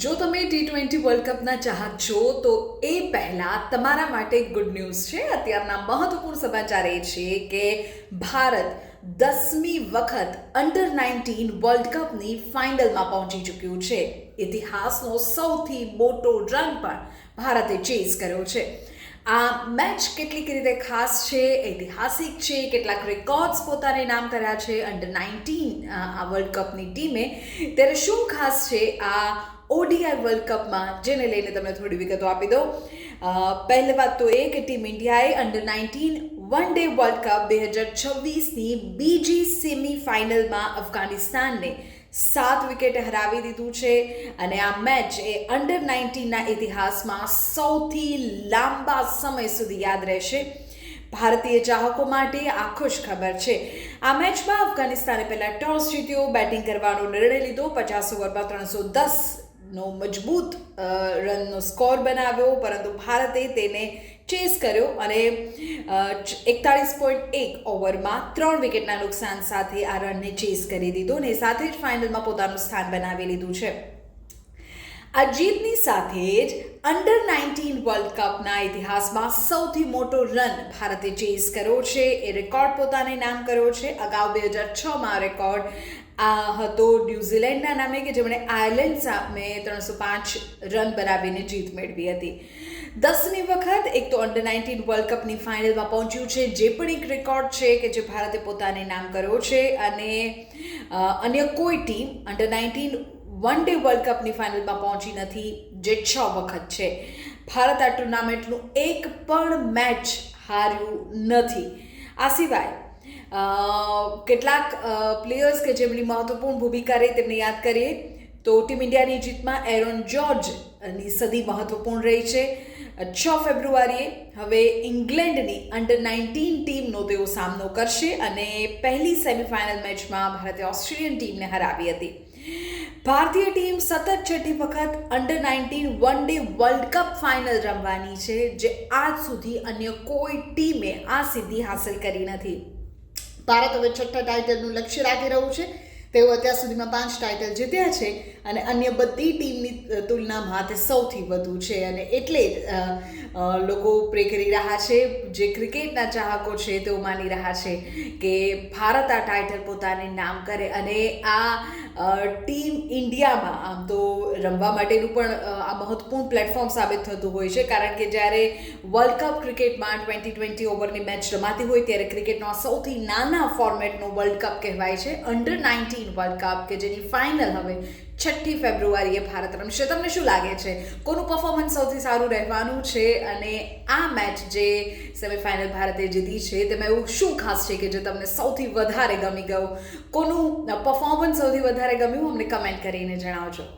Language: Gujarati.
જો તમે T20 વર્લ્ડ કપના ચાહક છો તો એ પહેલાં તમારા માટે ગુડ ન્યૂઝ છે. અત્યારના મહત્વપૂર્ણ સમાચાર એ છે કે ભારત 10મી વખત અંડર-19 વર્લ્ડ કપની ફાઇનલમાં પહોંચી ચૂક્યું છે. ઇતિહાસનો સૌથી મોટો રન પણ ભારતે ચેઝ કર્યો છે. આ મેચ કેટલીક રીતે ખાસ છે, ઐતિહાસિક છે, કેટલાક રેકોર્ડ્સ પોતાને નામ કર્યા છે અંડર-19 આ વર્લ્ડ કપની ટીમે. ત્યારે શું ખાસ છે આ ઓડીઆઈ વર્લ્ડ કપમાં, જેને લઈને તમને થોડી વિગતો આપી દઉં. પહેલી વાત તો એ કે ટીમ ઇન્ડિયાએ અંડર-19 વન ડે વર્લ્ડ કપ 2026ની બીજી સેમિફાઇનલમાં અફઘાનિસ્તાનને 7 વિકેટે હરાવી દીધું છે અને આ મેચ એ અંડર-19ના ઇતિહાસમાં સૌથી લાંબા સમય સુધી યાદ રહેશે. ભારતીય ચાહકો માટે આ ખુશ ખબર છે. આ મેચમાં અફઘાનિસ્તાને પહેલા ટોસ જીત્યો, બેટિંગ કરવાનો નિર્ણય લીધો, 50 ઓવરમાં 310નો મજબૂત રનનો સ્કોર બનાવ્યો, પરંતુ ભારતે તેને ચેસ કર્યો અને 41.1 ઓવરમાં 3 વિકેટના નુકસાન સાથે આ રનને ચેસ કરી દીધો અને સાથે જ ફાઇનલમાં પોતાનું સ્થાન બનાવી લીધું છે. આ જીતની સાથે જ અંડર-19 વર્લ્ડ કપના ઇતિહાસમાં સૌથી મોટો રન ભારતે ચેઝ કર્યો છે. એ રેકોર્ડ પોતાને નામ કર્યો છે. અગાઉ 2006માં રેકોર્ડ આ હતો ન્યૂઝીલેન્ડના નામે, કે જેમણે આયર્લેન્ડ સામે 305 રન બનાવીને જીત મેળવી હતી. 10મી વખત એક તો અંડર-19 વર્લ્ડ કપની ફાઇનલમાં પહોંચ્યું છે, જે પણ એક રેકોર્ડ છે કે જે ભારતે પોતાને નામ કર્યો છે અને અન્ય કોઈ ટીમ અંડર-19 વન ડે વર્લ્ડ કપની ફાઇનલમાં પહોંચી નથી, જે 6 વખત છે. ભારત આ ટુર્નામેન્ટનું એક પણ મેચ હાર્યું નથી. આ સિવાય કેટલાક પ્લેયર્સ કે જેમની મહત્વપૂર્ણ ભૂમિકા રહી તેમને યાદ કરીએ તો ટીમ ઇન્ડિયાની જીતમાં એરોન જ્યોર્જની સદી મહત્વપૂર્ણ રહી છે. 6 ફેબ્રુઆરીએ હવે ઇંગ્લેન્ડની અંડર-19 ટીમનો તેઓ સામનો કરશે અને પહેલી સેમિફાઇનલ મેચમાં ભારતે ઓસ્ટ્રેલિયન ટીમને હરાવી હતી. ભારતીય ટીમ સતત 6ઠી વખત under nineteen one day world cup final રમવાની છે, જે આજ સુધી અન્ય કોઈ ટીમે આ સિદ્ધિ હાંસલ કરી નથી. ભારત હવે 6ઠા ટાઇટલનું લક્ષ્ય રાખી રહ્યું છે. તેઓ અત્યાર સુધીમાં 5 ટાઇટલ જીત્યા છે અને અન્ય બધી ટીમની તુલનામાં તે સૌથી વધુ છે અને એટલે જ લોકો પ્રે કરી રહ્યા છે. જે ક્રિકેટના ચાહકો છે તેઓ માની રહ્યા છે કે ભારત આ ટાઇટલ પોતાને નામ કરે અને આ ટીમ ઇન્ડિયામાં આમ તો રમવા માટેનું પણ આ મહત્વપૂર્ણ પ્લેટફોર્મ સાબિત થતું હોય છે, કારણ કે જ્યારે વર્લ્ડ કપ ક્રિકેટમાં 20 ઓવરની મેચ રમાતી હોય ત્યારે ક્રિકેટનો આ સૌથી નાના ફોર્મેટનો વર્લ્ડ કપ કહેવાય છે, અંડર-19 વર્લ્ડ કપ, કે જેની ફાઇનલ હવે 6ઠી ફેબ્રુઆરીએ ભારત રમશે. તમને શું લાગે છે કોનું પરફોર્મન્સ સૌથી સારું રહેવાનું છે અને આ મેચ જે સેમિફાઇનલ ભારતે જીતી છે તેમાં એવું શું ખાસ છે કે જે તમને સૌથી વધારે ગમી ગયું? કોનું પરફોર્મન્સ સૌથી વધારે ગમ્યું? અમને કમેન્ટ કરીને જણાવજો.